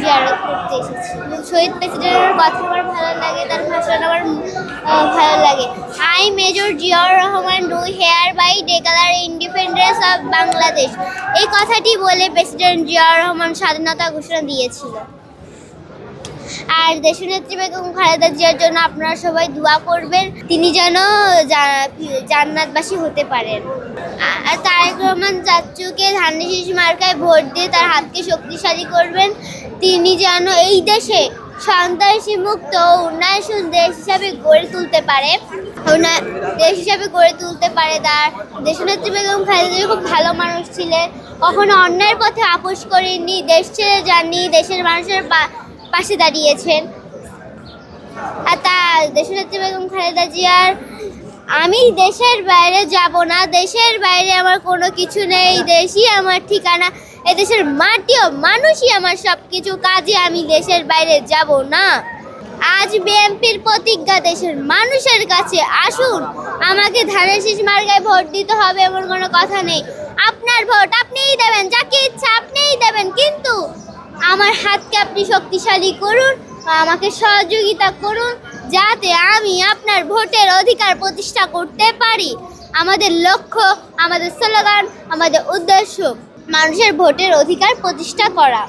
জিয়ারত করতে এসেছি। শহীদ প্রেসিডেন্টের কথা আমার ভালো লাগে, তার ভাষণ আমার ভালো লাগে। I Major Ziaur Rahman do hereby declare independence of Bangladesh. এই কথাটি বলে প্রেসিডেন্ট জিয়াউর রহমান স্বাধীনতা ঘোষণা দিয়েছিল। আর দেশনেত্রী বেগম খালেদা জিয়ার জন্য আপনারা সবাই দোয়া করবেন, তিনি যেন জান্নাতবাসী হতে পারেন। আর তারেক রহমান চাচ্চুকে ধানের শীষ মার্কায় ভোট দিয়ে তার হাতকে শক্তিশালী করবেন, তিনি যেন এই দেশে সন্ত্রাসী মুক্ত ও উন্নয়নশীল দেশ হিসাবে গড়ে তুলতে পারে। তার দেশনেত্রী বেগম খালেদা জিয়া খুব ভালো মানুষ ছিলেন, কখনো অন্যায়ের পথে আপোষ করেননি, দেশ ছেড়ে যাননি, দেশের মানুষের পাশে দাঁড়িয়েছেন। আর তার দেশনেত্রী বেগম খালেদা জিয়ার আমি দেশের বাইরে যাব না, দেশের বাইরে আমার কোনো কিছু নেই, দেশই আমার ঠিকানা, এদেশের মাটি ও মানুষই আমার সব কিছু, কাজে আমি দেশের বাইরে যাব না। আজ বিএনপির প্রতিজ্ঞা দেশের মানুষের কাছে, আসুন আমাকে ধানের শীষ মার্কায় ভোট দিতে হবে এমন কোনো কথা নেই। আপনার ভোট আপনিই দেবেন, যাকে ইচ্ছা আপনিই দেবেন, কিন্তু আমার হাতকে আপনি শক্তিশালী করুন, আমাকে সহযোগিতা করুন, যাতে আমি আপনার ভোটের অধিকার প্রতিষ্ঠা করতে পারি। আমাদের লক্ষ্য, আমাদের স্লোগান, আমাদের উদ্দেশ্য মানুষের ভোটের অধিকার প্রতিষ্ঠা করা।